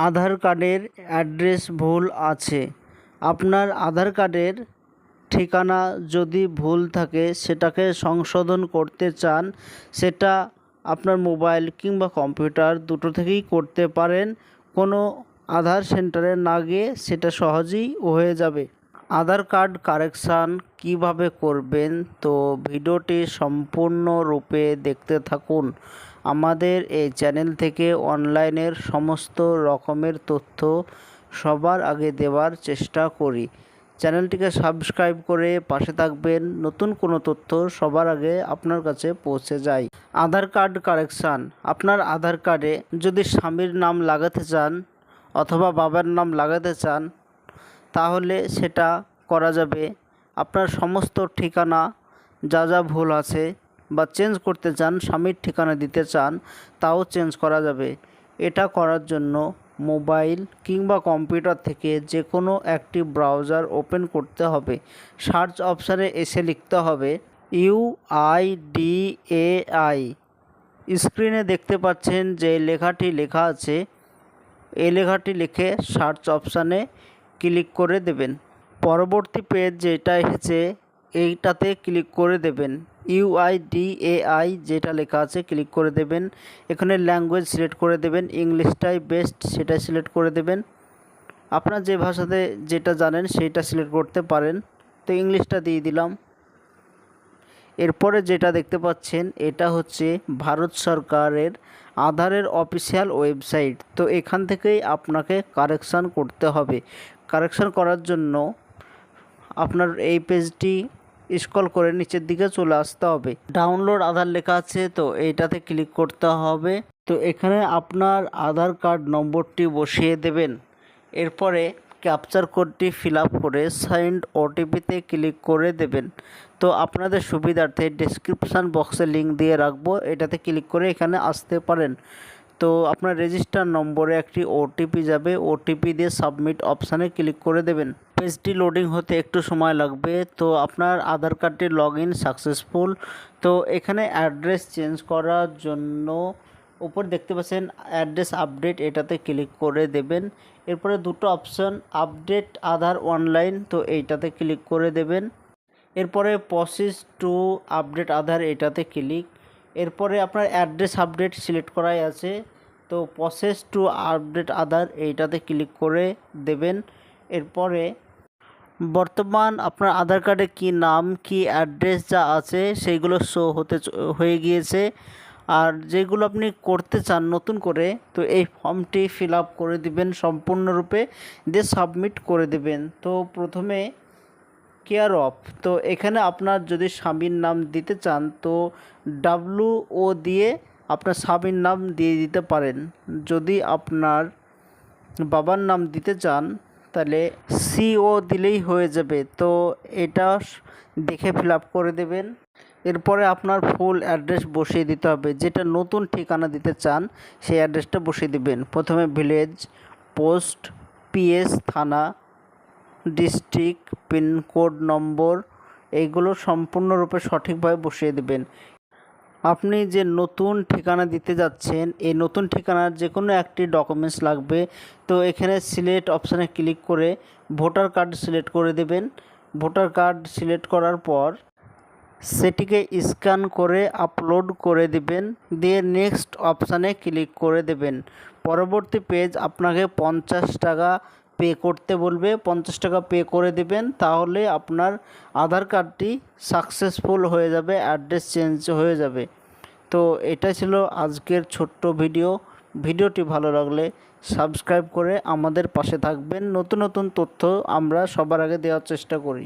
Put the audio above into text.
আধার কার্ডের অ্যাড্রেস ভুল আছে। আপনার আধার কার্ডের ঠিকানা যদি ভুল থাকে সেটাকে সংশোধন করতে চান, সেটা আপনার মোবাইল কিংবা কম্পিউটার দুটো থেকেই করতে পারেন। কোনো আধার সেন্টারে না গিয়ে সেটা সহজেই হয়ে যাবে। আধার কার্ড কারেকশান কিভাবে করবেন, তো ভিডিওটি সম্পূর্ণরূপে দেখতে থাকুন। আমাদের এই চ্যানেল থেকে অনলাইনের সমস্ত রকমের তথ্য সবার আগে দেওয়ার চেষ্টা করি। চ্যানেলটিকে সাবস্ক্রাইব করে পাশে থাকবেন, নতুন কোনো তথ্য সবার আগে আপনার কাছে পৌঁছে যায়। আধার কার্ড কারেকশান। আপনার আধার কার্ডে যদি স্বামীর নাম লাগাতে চান অথবা বাবার নাম লাগাতে চান তাহলে সেটা করা যাবে। আপনার সমস্ত ঠিকানা যা যা ভুল আছে বা চেঞ্জ করতে চান, স্বামীর ঠিকানা দিতে চান, তাও চেঞ্জ করা যাবে। এটা করার জন্য মোবাইল কিংবা কম্পিউটার থেকে যে কোনো একটি ব্রাউজার ওপেন করতে হবে। সার্চ অপশানে এসে লিখতে হবে UIDAI। স্ক্রিনে দেখতে পাচ্ছেন যে লেখাটি লেখা আছে, এই লেখাটি লিখে সার্চ অপশানে ক্লিক করে দেবেন। পরবর্তী পেজ যেটা এসেছে এইটাতে ক্লিক করে দেবেন। UIDAI যেটা লেখা আছে ক্লিক করে দেবেন। এখানে ল্যাঙ্গুয়েজ সিলেক্ট করে দেবেন, ইংলিশটাই বেস্ট সেটাই সিলেক্ট করে দেবেন। আপনার যে ভাষাতে যেটা জানেন সেইটা সিলেক্ট করতে পারেন, তো ইংলিশটা দিয়ে দিলাম। এরপরে যেটা দেখতে পাচ্ছেন এটা হচ্ছে ভারত সরকারের আধারের অফিসিয়াল ওয়েবসাইট। তো এখান থেকেই আপনাকে কারেকশান করতে হবে। কারেকশান করার জন্য আপনার এই পেজটি স্ক্রল করে নিচের দিকে চলে আসতে হবে। ডাউনলোড আধার লেখা আছে, তো এইটাতে ক্লিক করতে হবে। তো এখানে আপনার আধার কার্ড নম্বরটি বসিয়ে দেবেন। এরপরে ক্যাপচার কোডটি ফিল আপ করে সেন্ড OTPতে ক্লিক করে দেবেন। তো আপনাদের সুবিধার্থে ডেসক্রিপশান বক্সে লিঙ্ক দিয়ে রাখবো, এটাতে ক্লিক করে এখানে আসতে পারেন। তো আপনার রেজিস্টার নম্বরে একটি OTP যাবে, OTP দিয়ে সাবমিট অপশানে ক্লিক করে দেবেন। পেজটি লোডিং হতে একটু সময় লাগবে। তো আপনার আধার কার্ডটি লগইন সাকসেসফুল। তো এখানে অ্যাড্রেস চেঞ্জ করার জন্য উপর দেখতে পাচ্ছেন অ্যাড্রেস আপডেট, এটাতে ক্লিক করে দেবেন। এরপরে দুটো অপশান আপডেট আধার অনলাইন, তো এইটাতে ক্লিক করে দেবেন। এরপরে প্রসেস টু আপডেট আধার, এটাতে ক্লিক। এরপরে আপনার অ্যাড্রেস আপডেট সিলেক্ট করাই আছে, তো প্রসেস টু আপডেট আধার এইটাতে ক্লিক করে দেবেন। এরপরে বর্তমান আপনার আধার কার্ডে কি নাম কি অ্যাড্রেস যা আছে সেইগুলো শো হয়ে গিয়েছে। আর যেগুলো আপনি করতে চান নতুন করে, তো এই ফর্মটি ফিল আপ করে দিবেন সম্পূর্ণরূপে, দিয়ে সাবমিট করে দেবেন। তো প্রথমে কেয়ার অফ, তো এখানে আপনার যদি স্বামীর নাম দিতে চান তো WO দিয়ে আপনার স্বামীর নাম দিয়ে দিতে পারেন। যদি আপনার বাবার নাম দিতে চান তাহলে CO দিলেই হয়ে যাবে। তো এটা দেখে ফিল আপ করে দেবেন। এরপরে আপনার ফুল অ্যাড্রেস বসিয়ে দিতে হবে, যেটা নতুন ঠিকানা দিতে চান সেই অ্যাড্রেসটা বসিয়ে দিবেন। প্রথমে ভিলেজ, পোস্ট, PS থানা, ডিস্ট্রিক্ট, পিনকোড নম্বর, এইগুলো সম্পূর্ণরূপে সঠিকভাবে বসিয়ে দেবেন। আপনি যে নতুন ঠিকানা দিতে যাচ্ছেন এই নতুন ঠিকানার যে কোনো একটি ডকুমেন্টস লাগবে। তো এখানে সিলেক্ট অপশানে ক্লিক করে ভোটার কার্ড সিলেক্ট করে দেবেন। ভোটার কার্ড সিলেক্ট করার পর সেটিকে স্ক্যান করে আপলোড করে দিবেন, দিয়ে নেক্সট অপশানে ক্লিক করে দেবেন। পরবর্তী পেজ আপনাকে 50 টাকা পে করতে বলবে, 50 টাকা পে করে দেবেন, তাহলে আপনার আধার কার্ডটি সাকসেসফুল হয়ে যাবে, অ্যাড্রেস চেঞ্জ হয়ে যাবে। তো এটা ছিল আজকের ছোট্ট ভিডিওটি ভালো লাগলে সাবস্ক্রাইব করে আমাদের পাশে থাকবেন। নতুন নতুন তথ্য আমরা সবার আগে দেওয়ার চেষ্টা করি।